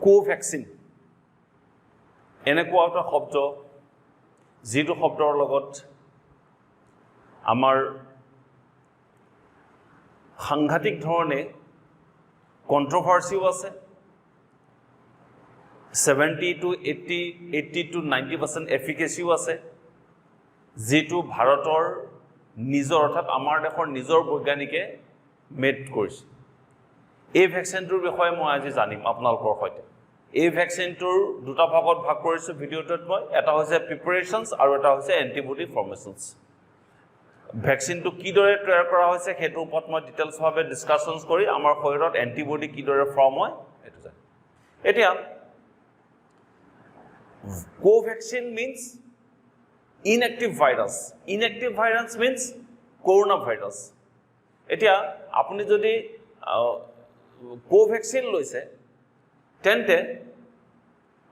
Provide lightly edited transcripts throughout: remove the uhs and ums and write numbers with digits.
Covaxin এনেকুৱা এটা শব্দ যিটো শব্দৰ লগত আমাৰ সাংঘাতিক ধৰণে কন্ট্ৰভাৰ্চিও আছে 70 to 80 to 90% এফিকেচিও আছে যেটো ভাৰতৰ নিজৰ অৰ্থাৎ আমাৰ দেশৰ নিজৰ বৈজ্ঞানিকে মেড কৰিছে এই ভ্যাকচিনটোৰ বিষয়ে মই আজি জানিম আপোনালোকৰ সৈতে এই ভ্যাকচিনটোৰ দুটা ভাগত ভাগ কৰিছো ভিডিওটোত মই এটা হৈছে প্ৰিপাৰেচনছ আৰু এটা হৈছে এন্টিবডি ফৰ্মেশনছ ভ্যাকচিনটো কিদৰে তৈয়াৰ কৰা হৈছে হেতুৰ ওপৰত মই ডিটেইলছ ভাৱে ডিসকাশনছ কৰি আমাৰ শৰীৰত এন্টিবডি কিদৰে ফৰ্ম হয় এটো জানি এতিয়া Covaxin means inactive virus means coronavirus এতিয়া আপুনি যদি কোভেক্সিন লৈছে তেন্তে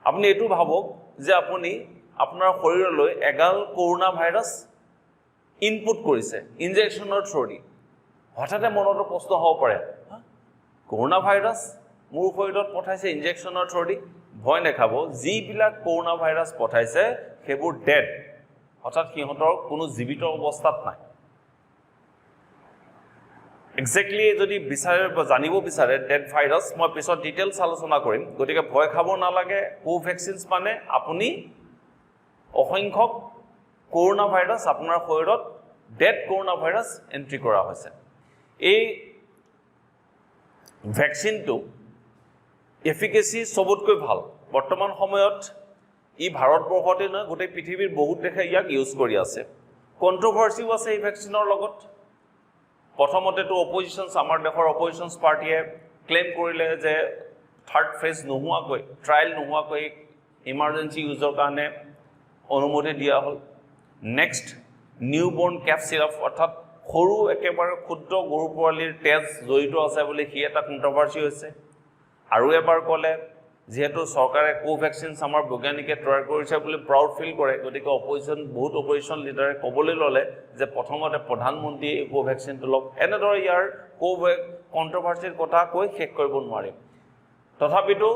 আপুনি এটো ভাবক যে আপুনি আপোনাৰ শৰীৰলৈ এগাল কৰোনা ভাইৰাছ ইনপুট কৰিছে ইনজেকশনৰ থ্ৰুদি হঠাতে মনটো প্ৰশ্ন হ'ব পাৰে কৰোনা ভাইৰাছ মোৰ শৰীৰত পঠাইছে ইনজেকশনৰ থ্ৰুদি ভয় নেখাব যিবিলাক কৰোনা ভাইৰাছ পঠাইছে হেবোৰ ডেড অৰ্থাৎ সিহঁতৰ কোনো জীৱিত অৱস্থাত নাই এক্স্যাক্টলি যদি বিচাৰে জানিব বিচাৰে ডেড ভাইৰাছ মই পিছত ডিটেইলছ আলোচনা কৰিম গতিকে ভয় খাব নালাগে কোভেক্সিনছ মানে আপুনি অসংখ্যক কৰোনা ভাইৰাছ আপোনাৰ শৰীৰত ডেড কৰোনা ভাইৰাছ এন্ট্ৰি কৰা হৈছে এই ভ্যাকচিনটো এফিকেসি সবতকৈ ভাল বৰ্তমান সময়ত ই ভাৰতবৰ্ষতে নহয় গোটেই পৃথিৱীৰ বহুত দেশে ইয়াক ইউজ কৰি আছে কন্ট্ৰভাৰ্চিও আছে এই ভ্যাকচিনৰ লগত প্ৰথমতেটো অপজিশনছ আমাৰ দেশৰ অপজিশনছ পাৰ্টিয়ে ক্লেম কৰিলে যে থাৰ্ড ফেজ নোহোৱাকৈ ট্ৰায়াল নোহোৱাকৈ ইমাৰ্জেন্সি ইউজৰ কাৰণে অনুমতি দিয়া হ'ল নেক্সট নিউবৰ্ন কেফ সিৰাপ অৰ্থাৎ সৰু একেবাৰে ক্ষুদ্ৰ গৰু পোৱালিৰ তেজ জড়িত আছে বুলি কি এটা কন্ট্ৰভাৰ্চি হৈছে আৰু এবাৰ ক'লে যেহেতু চৰকাৰে কোভেক্সিন আমাৰ বৈজ্ঞানিকে তৈয়াৰ কৰিছে বুলি প্ৰাউড ফিল কৰে গতিকে অপজিশন বহুত অপজিশন লিডাৰে ক'বলৈ ল'লে যে প্ৰথমতে প্ৰধানমন্ত্ৰীয়ে এই কোভেক্সিনটো লওক এনেদৰে ইয়াৰ কন্ট্ৰভাৰ্চিৰ কথা কৈ শেষ কৰিব নোৱাৰিম তথাপিতো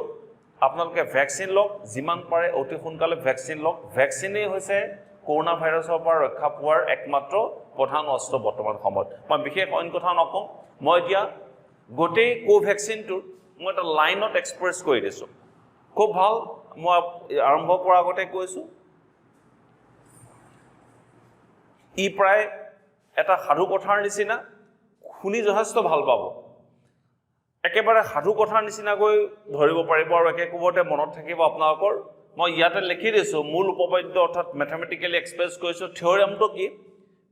আপোনালোকে ভ্যাকচিন লওক যিমান পাৰে অতি সোনকালে ভ্যাকচিন লওক ভ্যাকচিনেই হৈছে কৰোনা ভাইৰাছৰ পৰা ৰক্ষা পোৱাৰ একমাত্ৰ প্ৰধান অস্ত্ৰ বৰ্তমান সময়ত মই বিশেষ অন্য কথা নকওঁ মই এতিয়া গোটেই কোভেক্সিনটো মই এটা লাইনত এক্সপ্ৰেছ কৰি দিছো খুব ভাল মই আৰম্ভ কৰাৰ আগতে কৈছো ই প্ৰায় এটা সাধু কথাৰ নিচিনা শুনি যথেষ্ট ভাল পাব একেবাৰে সাধু কথাৰ নিচিনাকৈ ধৰিব পাৰিব আৰু একে কোবতে মনত থাকিব আপোনালোকৰ মই ইয়াতে লিখি দিছো মূল উপপাদ্য অৰ্থাৎ ম্যাথমেটিক্যালি এক্সপ্ৰেছ কৰিছো থিওৰেমটো কি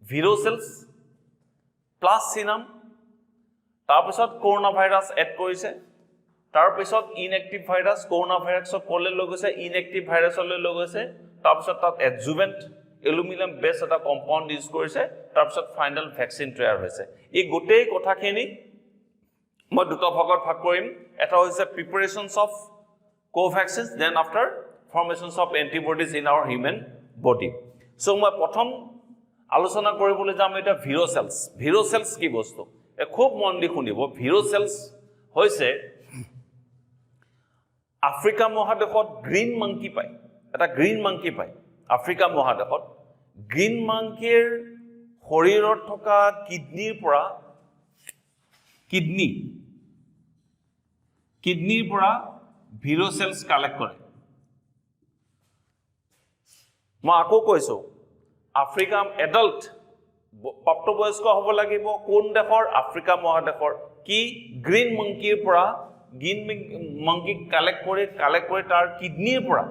ভিৰ'চেলছ প্লাস সিনাম তাৰপিছত কৰোনা ভাইৰাছ এড কৰিছে তাৰপিছত ইনএক্টিভ ভাইৰাছ কৰোনা ভাইৰাছক কলে লৈ গৈছে ইনএক্টিভ ভাইৰাছলৈ লৈ গৈছে তাৰপিছত তাত এডজুভেন্ট এলুমিনিয়াম বেছ এটা কম্পাউণ্ড ইউজ কৰিছে তাৰপিছত ফাইনাল ভ্যাকচিন তৈয়াৰ হৈছে এই গোটেই কথাখিনি মই দুটা ভাগত ভাগ কৰিম এটা হৈছে preparations of Covaxin then after formations of antibodies in our human body so মই প্ৰথম আলোচনা কৰিবলৈ যাম এটা ভিৰ'চেলছ কি বস্তু খুব মন দি শুনিব ভিৰ'চেলছ হৈছে আফ্ৰিকা মহাদেশত গ্ৰীণ মাংকি পায় এটা গ্ৰীণ মাংকি পায় আফ্ৰিকা মহাদেশত গ্ৰীণ মাংকিৰ শৰীৰত থকা কিডনিৰ পৰা ভিৰ'চেলছ কালেক্ট কৰে মই আকৌ কৈছো আফ্ৰিকা এডাল্ট প্ৰাপ্তবয়স্ক হ'ব লাগিব কোন দেশৰ আফ্ৰিকা মহাদেশৰ কি গ্ৰীণ মাংকিৰ পৰা গ্ৰীণ মাংকি কালেক্ট কৰি তাৰ কিডনিৰ পৰা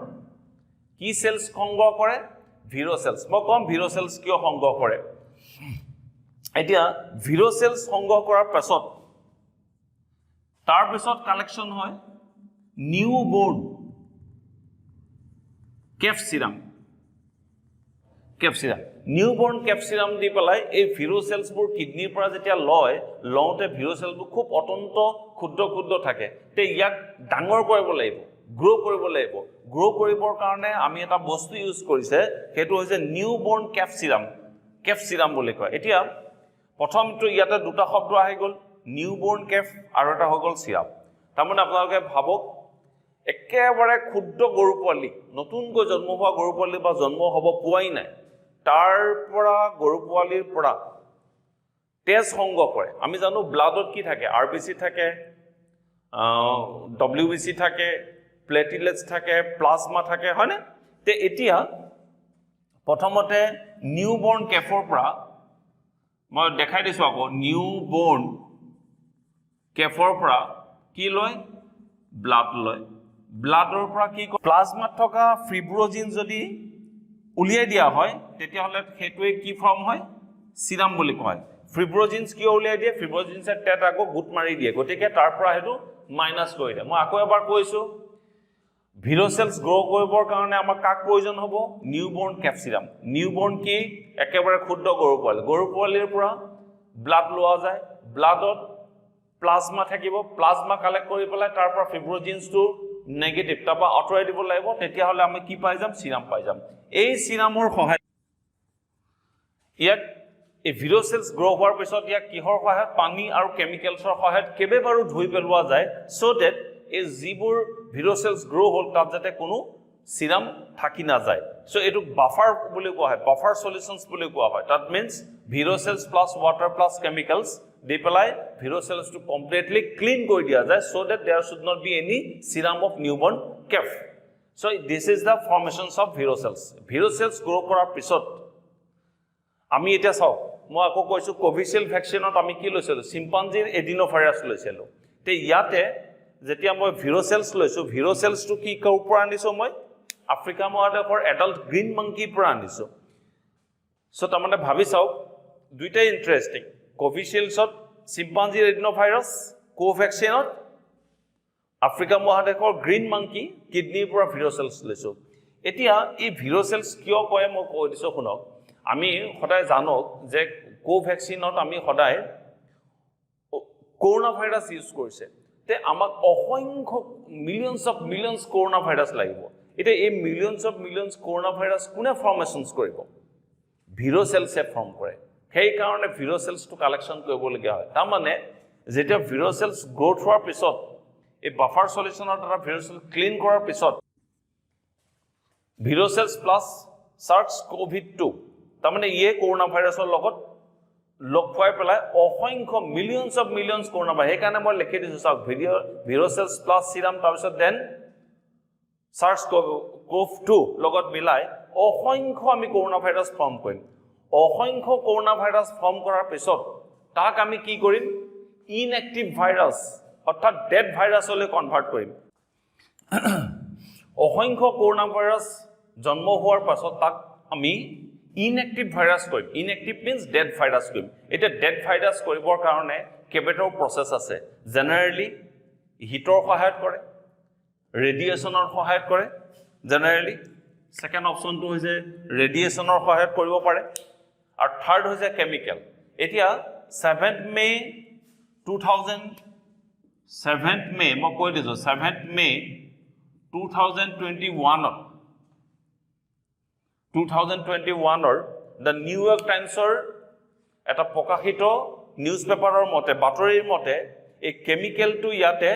কি সেলছ সংগ্ৰহ কৰে ভিৰ'চেলছ মই কম ভিৰ'চেলছ কিয় সংগ্ৰহ কৰে এতিয়া ভিৰ'চেলছ সংগ্ৰহ কৰাৰ পাছত তাৰ পিছত কালেকশন হয় নিউবৰ্ন কেফ সিৰাম নিউবৰ্ন কেফ সিৰাম দি পেলাই এই ভিৰ'চেলছবোৰ কিডনিৰ পৰা যেতিয়া লওঁতে ভিৰ'চেলবোৰ খুব অত্যন্ত ক্ষুদ্ৰ থাকে তে ইয়াক ডাঙৰ কৰিব লাগিব গ্ৰো কৰিবৰ কাৰণে আমি এটা বস্তু ইউজ কৰিছে হেতু হৈছে নিউবৰ্ন কেফ সিৰাম বুলি কয় এতিয়া প্ৰথমটো ইয়াতে দুটা শব্দ আহি গ'ল নিউবৰ্ন কেফ আৰু এটা হৈ গ'ল সিৰাপ তাৰমানে আপোনালোকে ভাবক একেবাৰে ক্ষুদ্ৰ গৰু পোৱালি নতুনকৈ জন্ম হোৱা গৰু পোৱালি বা জন্ম হ'ব পোৱাই নাই তাৰ পৰা গৰু পোৱালিৰ পৰা তেজ সংগ্ৰহ কৰে আমি জানো ব্লাডত কি থাকে আৰবিসি থাকে ডব্লিউবিসি থাকে প্লেটলেটস থাকে প্লাজমা থাকে হয়নে তে এতিয়া প্ৰথমতে নিউবৰ্ন কেফৰ পৰা মই দেখাই দিছো আকৌ নিউবৰ্ন কেফৰ পৰা কি লয় ব্লাড লয় ব্লাডৰ পৰা কি প্লাজমাত থকা ফিব্ৰোজিন যদি উলিয়াই দিয়া হয় তেতিয়া হলে হেতুৱে কি ফৰ্ম হয় সিৰাম বুলি কয় ফিব্ৰোজিনছ কি উলিয়াই দিয়ে ফিব্ৰোজিনছে টেট আকৌ গুট মাৰি দিয়ে গতিকে তাৰ পৰা হেতু মাইনাস কৰি দিয়ে মই আকৌ এবাৰ কৈছো ভিৰ'চেলছ গ্ৰো কৰিবৰ কাৰণে আমাৰ কাক প্ৰয়োজন হ'ব নিউবৰ্ন কেফ সিৰাম নিউবৰ্ন কি একেবাৰে ক্ষুদ্ৰ গৰু পোৱালিৰ পৰা ব্লাড লোৱা যায় ব্লাডত প্লাজমা থাকিব প্লাজমা কালেক্ট কৰি পেলাই তাৰ পৰা ফিব্ৰোজিনছটো নেগেটিভ তাৰপৰা আঁতৰাই দিব লাগিব তেতিয়া হলে আমি কি পাই যাম সিৰাম পাই যাম এই সিৰামৰ সহায় ইয়াক এই ভিৰ'চেলছ গ্ৰো হোৱাৰ পিছত ইয়াক কিহৰ সহায়ত পানী আৰু কেমিকেলছৰ সহায়ত কেবেবাৰো ধুই পেলোৱা যায় সো ডেট এই যিবোৰ ভিৰ'চেলছ গ্ৰো হল তাত যাতে কোনো সিৰাম থাকি না যায় সো এটো বাফাৰ বুলি কোৱা হয় বাফাৰ সলিউশনছ বুলি কোৱা হয় that means Vero cells plus water plus chemicals দি পেলাই ভিৰ'চেলছ টু কমপ্লিটলি ক্লিন কৰি দিয়া যায় so that there should not be any serum of newborn calf so this is the formations of Vero cells grow কৰাৰ পিছত আমি এটা চাও মই আকৌ কৈছো কোভিশিল্ড ভ্যাকচিনত আমি কি লৈছিলো চিম্পাঞ্জিৰ এডিনোভাইৰাছ লৈছিলো তে ইয়াতে যেতিয়া মই ভিৰ'চেলছ লৈছো ভিৰ'চেলছটো কি কৰ পৰা আনিছো মই আফ্ৰিকা মহাদেশৰ এডাল্ট গ্ৰীণ মাংকি পৰা আনিছো সো তাৰমানে ভাবি চাও দুইটাই ইন্টাৰেষ্টিং কোভিশিল্ডছত চিম্পাঞ্জিৰ এডিনোভাইৰাছ কোভ্যাক্সিনত আফ্ৰিকা মহাদেশৰ গ্ৰীণ মাংকি কিডনিৰ পৰা ভিৰ'চেলছ লৈছো এতিয়া এই ভিৰ'চেলছ কিয় কয় মই কৈ দিছো শুনক আমি সদায় জানক যে কোভ্যাক্সিনত আমি সদায় কৰোনা ভাইৰাছ ইউজ কৰিছে তে আমাক অসংখ্য মিলিয়নছ কৰোনা ভাইৰাছ লাগিব এটা এই মিলিয়নছ কৰোনা ভাইৰাছ কোনে ফৰ্মেশনছ কৰিব ভিৰ'চেলছে ফৰ্ম কৰে সেই কাৰণে ভিৰ'চেলছটো কালেকশন কৰিবলগীয়া হয় তাৰ মানে যেতিয়া ভিৰ'চেলছ গ্ৰোথ হোৱাৰ পিছত এই বাফাৰ সলিউশনৰ দ্বাৰা ভিৰ'চেল ক্লিন কৰাৰ পিছত ভিৰ'চেলছ প্লাস SARS-CoV-2 তাৰ মানে ইয়ে কৰোনা ভাইৰাছৰ লগত লগ খুৱাই পেলাই অসংখ্য মিলিয়নছ কৰোনা ভাইৰাছ সেইকাৰণে মই লিখি দিছো চাওক ভিৰ'চেলছ প্লাস সিৰাম তাৰ পিছত দেন SARS-CoV-2 লগত মিলাই অসংখ্য আমি কৰোনা ভাইৰাছ ফৰ্ম কৰিম অসংখ্য কৰোনা ভাইৰাছ ফৰ্ম কৰাৰ পিছত তাক আমি কি কৰিম ইনএক্টিভ ভাইৰাছ অৰ্থাৎ ডেড ভাইৰাছলৈ কনভাৰ্ট কৰিম অসংখ্য কৰোনা ভাইৰাছ জন্ম হোৱাৰ পাছত তাক আমি ইনএক্টিভ ভাইৰাছ কৰিম ইনএক্টিভ মিন্স ডেড ভাইৰাছ কৰিম এটা ডেড ভাইৰাছ কৰিবৰ কাৰণে কেইবাটাও প্ৰসেছ আছে জেনাৰেলি হিটৰ সহায়ত কৰে ৰেডিয়েশনৰ সহায়ত কৰে জেনাৰেলি সেকেন্ড অপশনটো হৈছে ৰেডিয়েশনৰ সহায়ত কৰিব পাৰে আৰু থাৰ্ড হৈছে কেমিকেল এতিয়া 7th মে 7th মে মই কৈ দিছো 7th মে 2021 দ্য নিউয়ৰ্ক টাইমছৰ এটা প্ৰকাশিত নিউজ পেপাৰৰ মতে বাতৰিৰ মতে এই কেমিকেলটো ইয়াতে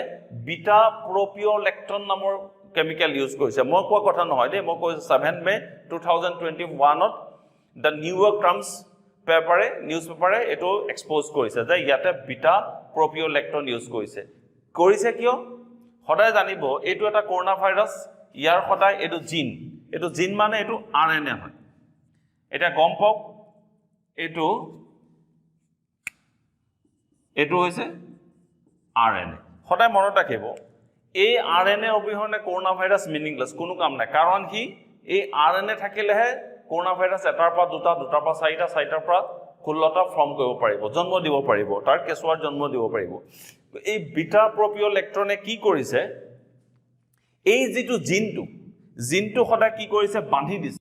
বিটা প্ৰপিঅলেক্টন নামৰ কেমিকেল ইউজ কৰিছে মই কোৱা কথা নহয় দে মই কৈছো 7th May 2021 the New York times পেপাৰে নিউজ পেপাৰে এটো এক্সপোজ কৰিছে যে ইয়াতে বিটা প্ৰপিঅলেক্টন ইউজ কৰিছে কিয় সদায় জানিব এটো এটা কৰোনা ভাইৰাছ ইয়াৰ সদায় এটো জিন মানে এটো আৰএনএ হয় এটা গম পাওক এটো হৈছে আৰএনএ সদায় মনত ৰাখিব এই আৰএনএ অবিহনে কৰোনা ভাইৰাছ মিনিংলেছ কোনো কাম নাই কাৰণ কি এই আৰএনএ থাকিলেহে কৰোনা ভাইৰাছ এটাৰ পৰা দুটাৰ পৰা চাৰিটাৰ পৰা 16টা ফৰ্ম কৰিব পাৰিব জন্ম দিব পাৰিব তাৰ কেঁচুৱাৰ জন্ম দিব পাৰিব এই বিটা প্ৰপিঅলেক্টনে কি কৰিছে এই যেটো জিনটো সদায় কি কৰিছে বান্ধি দিছে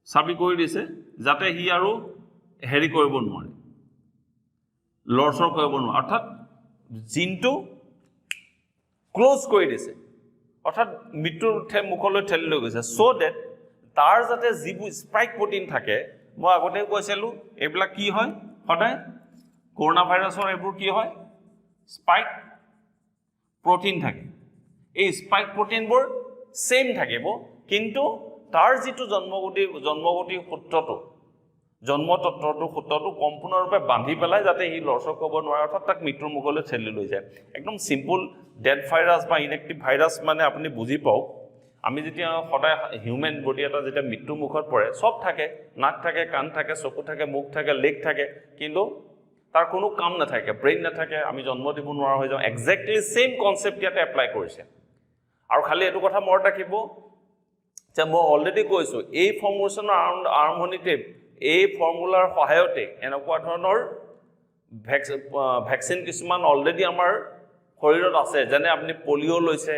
চাবি কৰি দিছে যাতে হি আৰু হেৰি কৰিব নোৱাৰে লৰচৰ কৰিব নোৱাৰে অৰ্থাৎ জিনটো ক্লোজ কৰি দিছে অৰ্থাৎ মৃত্যুৰ মুখলৈ ঠেলি লৈ গৈছে সো ডেট তাৰ যাতে যিবোৰ স্পাইক প্ৰটিন থাকে মই আগতে কৈছিলো এইবিলাক কি হয় সদায় কৰোনা ভাইৰাছৰ এইবোৰ কি হয় স্পাইক প্ৰটিন থাকে এই স্পাইক প্ৰটিনবোৰ সেম থাকিব কিন্তু তাৰ যিটো জন্মগতি সূত্ৰটো সূত্ৰটো সম্পূৰ্ণৰূপে বান্ধি পেলাই যাতে ই লৰচৰ কৰিব নোৱাৰে অৰ্থাৎ তাক মৃত্যুৰ মুখলৈ ঠেলি লৈ যায় একদম সিম্পল ডেড ভাইৰাছ বা ইনএক্টিভ ভাইৰাছ মানে আপুনি বুজি পাওক আমি যেতিয়া সদায় হিউম্যান বডি এটা যেতিয়া মৃত্যুৰ মুখত পৰে সব থাকে নাক থাকে কাণ থাকে চকু থাকে মুখ থাকে লেগ থাকে কিন্তু তাৰ কোনো কাম নাথাকে ব্ৰেইন নাথাকে আমি জন্ম দিব নোৱাৰা হৈ যাওঁ এক্স্যাক্টলি সেম কনসেপ্ট ইয়াতে এপ্লাই কৰিছে আৰু খালি এটো কথা মনত ৰাখিব যে মই অলৰেডি কৈছো এই ফৰ্মুলেশনৰ আৰম্ভণিতে এই ফৰ্মুলাৰ সহায়তে এনেকুৱা ধৰণৰ ভ্যাকচিন কিছুমান অলৰেডি আমাৰ শৰীৰত আছে যেনে আপুনি পলিঅ' লৈছে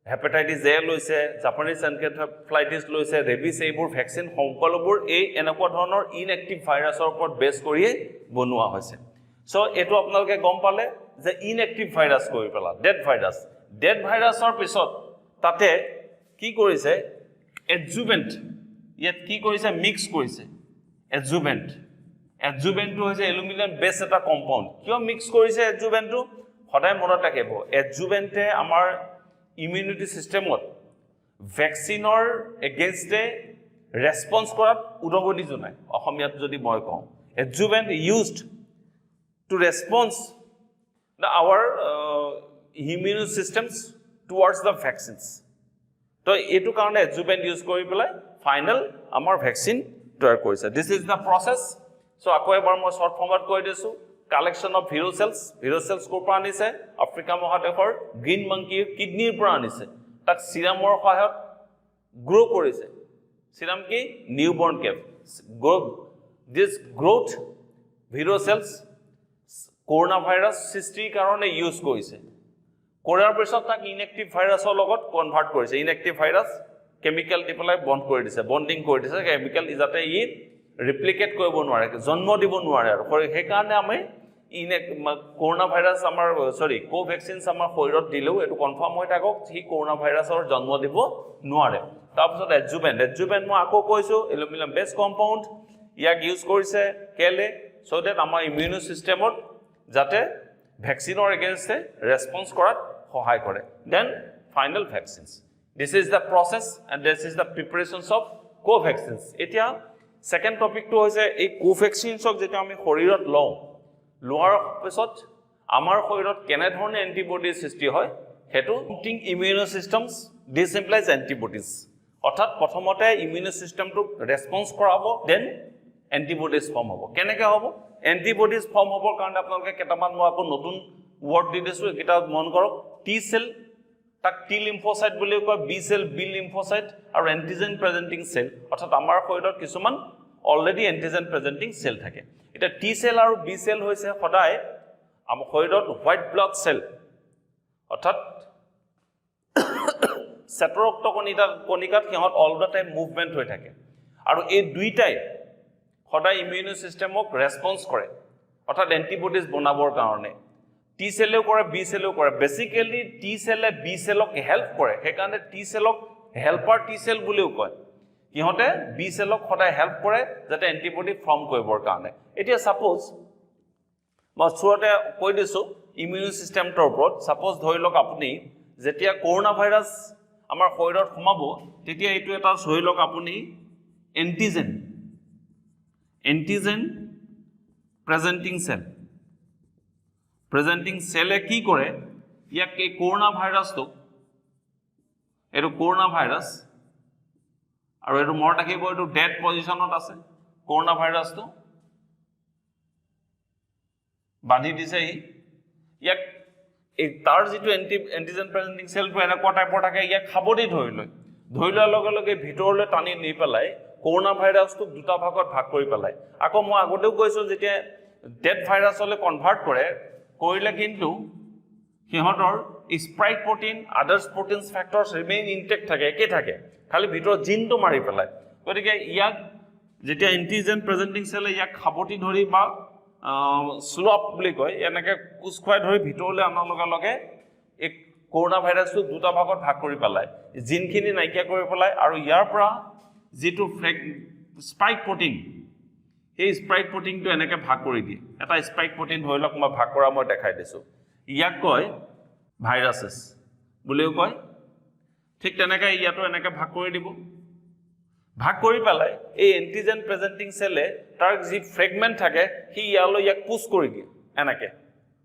হেপাটাইটিছ এ লৈছে জাপানিজ এনকেফেলাইটিছ লৈছে ৰেবিছ এইবোৰ ভ্যাকচিন সকলোবোৰ এই এনেকুৱা ধৰণৰ ইনএক্টিভ ভাইৰাছৰ ওপৰত বেছ কৰি বনোৱা হৈছে সো এটো আপোনালোকে গম পালে যে ইনএক্টিভ ভাইৰাছ কৰি পেলা ডেড ভাইৰাছৰ পিছত তাতে কি কৰিছে এডজুভেন্ট ইয়াত কি কৰিছে মিক্স কৰিছে এডজুভেন্টটো হৈছে এলুমিনিয়াম বেছ এটা কম্পাউণ্ড কিয় মিক্স কৰিছে এডজুভেন্টটো সদায় মনত ৰাখিব এডজুভেন্টে আমাৰ ইমিউনিটি সিস্টেমত ভ্যাকচিনৰ এগেইনষ্টে ৰেসপন্স কৰাত উদগনি জনায় অসমীয়াত যদি মই কওঁ adjuvant used to response our immune systems towards the vaccines তো এটো কাৰণে এডজুভেন্ট ইউজ কৰি পেলাই ফাইনাল আমাৰ ভ্যাকচিন তৈয়াৰ কৰিছে this is the process so আকৌ এবাৰ মই শৰ্ট ফৰ্মত কৈ দিছো কালেকশন অফ ভিৰো সেলস কোৰ পৰা আনিছে আফ্ৰিকা মহাদেশৰ গ্ৰীণ মাংকিৰ কিডনিৰ পৰা আনিছে তাক সিৰামৰ সহায়ত গ্ৰো কৰিছে সিৰাম কি newborn calf this growth Vero cells coronavirus সৃষ্টিৰ কাৰণে ইউজ কৰিছে কৰাৰ পিছত তাক ইনএক্টিভ ভাইৰাছৰ লগত কনভাৰ্ট কৰিছে ইনএক্টিভ ভাইৰাছ কেমিক্যাল দি পেলাই বন্ড কৰি দিছে বন্ডিং কৰি দিছে কেমিক্যাল যাতে ই ৰিপ্লিকেট কৰিব নোৱাৰে জন্ম দিব নোৱাৰে আৰু সেই কাৰণে আমি কৰোনা ভাইৰাছ আমাৰ কোভ্যাক্সিনছ আমাৰ শৰীৰত দিলেও এটো কনফাৰ্ম হৈ থাকক হি কৰোনা ভাইৰাছৰ জন্ম দিব নোৱাৰে তাৰপিছত এডজুভেন্ট মই আকৌ কৈছো এলুমিনিয়াম বেছ কম্পাউণ্ড ইয়াক ইউজ কৰিছে কেলে সো দ্যাট আমাৰ ইমিউন সিস্টেমত যাতে ভ্যাকচিনৰ এগেইনষ্টে ৰেসপন্স কৰাত সহায় কৰে then final vaccines this is the process and this is the preparations of Covaxins এতিয়া সেকেন্ড টপিকটো হৈছে এই কোভ্যাক্সিনছক যেটা আমি শৰীৰত লওঁ লোৱাৰ পিছত আমাৰ শৰীৰত কেনে ধৰণে এন্টিবডি সৃষ্টি হয় হেতু ইমিউন সিস্টেমছ দিস ইমপ্লাইজ এন্টিবডিজ অৰ্থাৎ প্ৰথমতে ইমিউন সিস্টেমটো ৰেসপন্স কৰাব দেন এন্টিবডিজ ফৰ্ম হ'ব কেনেকৈ হ'ব এন্টিবডিজ ফৰ্ম হ'বৰ কাৰণে আপোনালোকে কেটামান মই আকৌ নতুন ওয়াৰ্ড দি দিছো এটা মন কৰক টি সেল তাক টি লিম্ফোসাইট বুলি কয় বি সেল বি লিম্ফোসাইট আৰু এন্টিজেন প্ৰেজেন্টিং সেল অৰ্থাৎ আমাৰ শৰীৰত কিছুমান অলৰেডি এন্টিজেন প্ৰেজেন্টিং সেল থাকে এটা টি সেল আৰু বি সেল হৈছে সদায় আমাৰ শৰীৰত হোৱাইট ব্লাড সেল অৰ্থাৎ সেটৰক্ত কণিকাত সিহঁত অল দা টাইম মুভমেন্ট হৈ থাকে আৰু এই দুইটাই সদায় ইমিউন সিস্টেমক ৰেসপন্স কৰে অৰ্থাৎ এন্টিবডিজ বনাবৰ কাৰণে টি সেলেও কৰে বি সেলেও কৰে বেসিক্যালি টি সেলে বি সেলক হেল্প কৰে সেইকাৰণে টি সেলক হেল্পাৰ টি সেল বুলিও কয় ইহঁতে বি সেলক সদায় হেল্প কৰে যাতে এন্টিবডি ফৰ্ম কৰিবৰ কাৰণে এতিয়া সাপোজ মই শুৰুতে কৈ দিছো ইমিউন সিস্টেমৰ ওপৰত সাপোজ ধৰি লওক আপুনি যেতিয়া কৰোনা ভাইৰাছ আমাৰ শৰীৰত সোমাব তেতিয়া এইটো এটা ধৰি লওক আপুনি এন্টিজেন প্ৰেজেন্টিং সেলে কি কৰে ইয়াক এই কৰোনা ভাইৰাছটো এটো কৰোনা ভাইৰাছ আৰু এটো মনত ৰাখিব এটো ডেড পজিশনত আছে কৰোনা ভাইৰাছটো বান্ধি দিছে ইয়াক এই তাৰ যিটো এন্টিজেন প্ৰেজেন্টিং সেলটো এনেকুৱা টাইপৰ থাকে ইয়াক খাবদি ধৰি লোৱাৰ লগে লগে ভিতৰলৈ টানি নি পেলাই কৰোনা ভাইৰাছটোক দুটা ভাগত ভাগ কৰি পেলাই আকৌ মই আগতেও কৈছো যেতিয়া ডেড ভাইৰাছলৈ কনভাৰ্ট কৰিলে কিন্তু সিহঁতৰ spike protein আদাৰ্স proteins ফ্যাক্টৰছ remain intact থাকে একে থাকে খালি ভিতৰত জিনটো মাৰি পেলাই গতিকে ইয়াক যেতিয়া এন্টিজেন প্ৰেজেন্টিং সেলে ইয়াক খাবতি ধৰি বা স্লপ বুলি কয় এনেকে কুচখুৱাই ধৰি ভিতৰলৈ আনাৰ লগে লগে এক কৰোনা ভাইৰাছটো দুটা ভাগত ভাগ কৰি পেলাই জিনখিনি নাইকিয়া কৰি পেলাই আৰু ইয়াৰ পৰা যেটো স্পাইক প্ৰটিন এই স্পাইক প্ৰটিনটো এনেকে ভাগ কৰি দিয়ে এটা স্পাইক প্ৰটিন ধৰি লওক মই ভাগ কৰা মই দেখাই দিছো ইয়াক কয় বুলিও কয় ঠিক তেনেকৈ ইয়াতো এনেকৈ ভাগ কৰি দিব ভাগ কৰি পেলাই এই এন্টিজেন প্ৰেজেন্টিং সেলে তাৰ যি ফ্ৰেগমেন্ট থাকে সি ইয়ালৈ ইয়াক পুশ কৰি দিয়ে এনেকৈ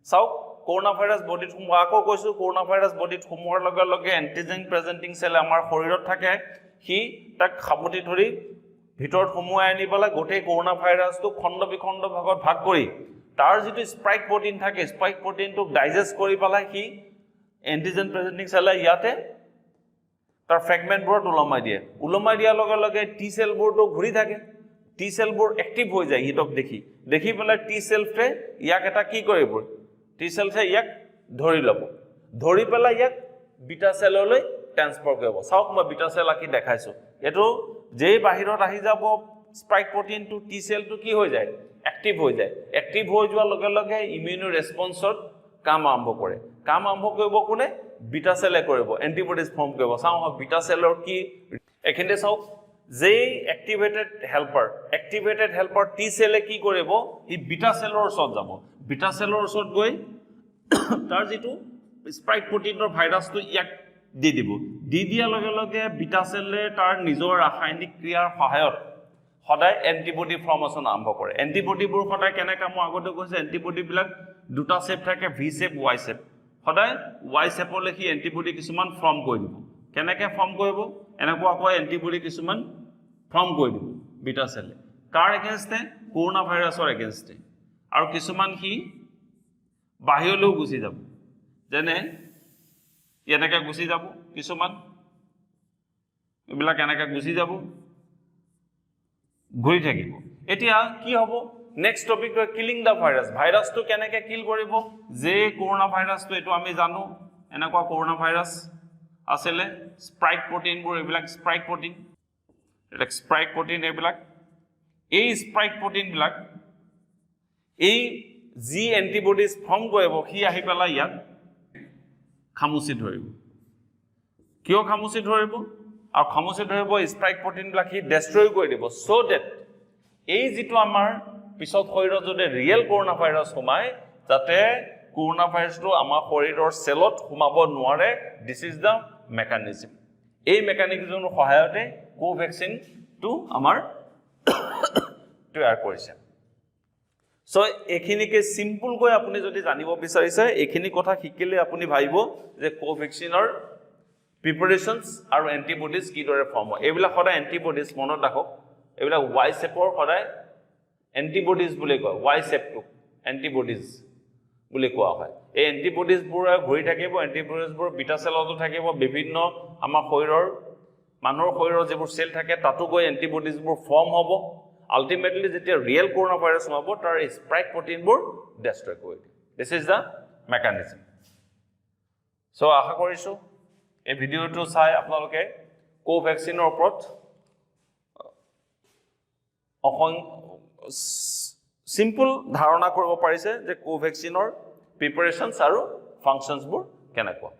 চাওক কৰোনা ভাইৰাছ বডিত সোমোৱা আকৌ কৈছো কৰোনা ভাইৰাছ বডিত সোমোৱাৰ লগে লগে এন্টিজেন প্ৰেজেন্টিং সেল আমাৰ শৰীৰত থাকে সি তাক খামতি ধৰি ভিতৰত সোমোৱাই আনি পেলাই গোটেই কৰোনা ভাইৰাছটো খণ্ড বিখণ্ড ভাগত ভাগ কৰি তাৰ যিটো স্পাইক প্ৰটিন থাকে স্পাইক প্ৰটিনটোক ডাইজেষ্ট কৰি পেলাই সি এন্টিজেন প্ৰেজেন্টিং সেলে ইয়াতে তাৰ ফ্ৰেগমেন্টবোৰত ওলমাই দিয়াৰ লগে লগে টি সেলবোৰটো ঘূৰি থাকে টি সেলবোৰ এক্টিভ হৈ যায় হিটক দেখি পেলাই টি সেলফে ইয়াক এটা কি কৰিব টি সেলফে ইয়াক ধৰি ল'ব ধৰি পেলাই ইয়াক বিটা সেললৈ ট্ৰান্সফাৰ কৰিব চাওক মই বিটা সেল আকি দেখাইছো এটো যেই বাহিৰত আহি যাব স্পাইক প্ৰটিনটো টি সেলটো কি হৈ যায় এক্টিভ হৈ যোৱাৰ লগে লগে ইমিউনো ৰেসপন্সত কাম আৰম্ভ কৰিব কোনে বিটা সেলে কৰিব এন্টিবডিজ ফৰ্ম কৰিব চাও বিটা সেলৰ কি এখিনতে চাওক যেই এক্টিভেটেড হেল্পাৰ টি সেলে কি কৰিব ই বিটা সেলৰ ওচৰত যাব বিটা সেলৰ ওচৰত গৈ তাৰ যিটো স্পাইক প্ৰটিনৰ ভাইৰাছটো ইয়াক দি দিব দিয়াৰ লগে লগে বিটা সেলে তাৰ নিজৰ ৰাসায়নিক ক্ৰিয়াৰ সহায়ত সদায় এন্টিবডি ফৰ্মেশন আৰম্ভ কৰে এন্টিবডিবোৰ সদায় কেনে কাম আগতে কৈছে এন্টিবডিবিলাক দুটা শেপ থাকে ভি শেপ ওয়াই শেপ সদায় ওয়াই শেপৰ লেখি এন্টিবডি কিছুমান ফৰ্ম কৰি দিব কেনেকৈ ফৰ্ম কৰিব এনেকুৱা কৈ এন্টিবডি কিছুমান ফৰ্ম কৰি দিব বিটা সেলে কাৰ এগেইনষ্টে কৰোনা ভাইৰাছৰ এগেইনষ্টে আৰু কিছুমান কি বাহিৰলৈ গুচি যাব যেনে এনেকৈ গুচি যাব কিছুমান এইবিলাক এনেকৈ গুচি যাব ঘূৰি থাকিব এতিয়া কি হ'ব নেক্সট টপিক কিলিং দা ভাইৰাছটো কেনেকৈ কিল কৰিব যে কৰোনা ভাইৰাছটো এটো আমি জানো এনেকুৱা কৰোনা ভাইৰাছ আছিলে স্পাইক প্ৰটিনবোৰ এইবিলাক স্পাইক প্ৰটিন এইবিলাক এই স্পাইক প্ৰটিনবিলাক এই জি এন্টিবডিজ ফৰ্ম কৰিব সি আহি পেলাই ইয়াত খামুচি ধৰিব কিয় খামুচি ধৰিব আৰু খামুচি ধৰিব স্পাইক প্ৰটিনবিলাক সি ডেষ্ট্ৰয় কৰি দিব সো ডেট এই যিটো আমাৰ পিছত শৰীৰত যদি ৰিয়েল কৰোনা ভাইৰাছ সোমায় যাতে কৰোনা ভাইৰাছটো আমাৰ শৰীৰৰ সেলত সোমাব নোৱাৰে দিস ইজ দা মেকানিজম এই মেকানিজমৰ সহায়তে কোভ্যাক্সিনটো আমাৰ তৈয়াৰ কৰিছে সো এখিনিকে সিম্পল কৈ আপুনি যদি জানিব বিচাৰিছে এখিনি কথা শিকিলে আপুনি ভাবিব যে কোভ্যাক্সিনৰ প্ৰিপাৰেশনস আৰু এন্টিবডিজ কি দৰে ফৰ্ম হয় এইবিলাক সদায় এন্টিবডিজ মনত ৰাখক এইবিলাক ওয়াই শেপৰ সদায় এন্টিবডিজ বুলি কয় ওয়াই শেপটো এন্টিবডিজ বুলি কোৱা হয় এই এন্টিবডিজবোৰ ঘূৰি থাকিব এন্টিবডিজবোৰ বিটা সেলতো থাকিব বিভিন্ন আমাৰ শৰীৰৰ মানুহৰ শৰীৰৰ যিবোৰ সেল থাকে তাতো গৈ এন্টিবডিজবোৰ ফৰ্ম হ'ব আলটিমেটলি যেতিয়া ৰিয়েল কৰোনা ভাইৰাছ হ'ব তাৰ স্পাইক প্ৰটিনবোৰ ডেষ্ট্ৰয় কৰি দিয়ে this is the mechanism so আশা কৰিছো এই ভিডিওটো চাই আপোনালোকে কোভ্যাক্সিনৰ ওপৰত সিম্পল ধাৰণা কৰিব পাৰিছে যে কোভ্যাক্সিনৰ প্ৰিপাৰেশনস আৰু ফাংচনছবোৰ কেনেকুৱা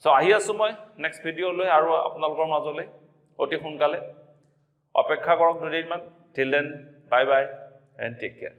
সো আহি আছো মই নেক্সট ভিডিও লৈ আৰু আপোনালোকৰ মাজলৈ অতি সোনকালে অপেক্ষা কৰক দুদিনমান till then bye bye and take care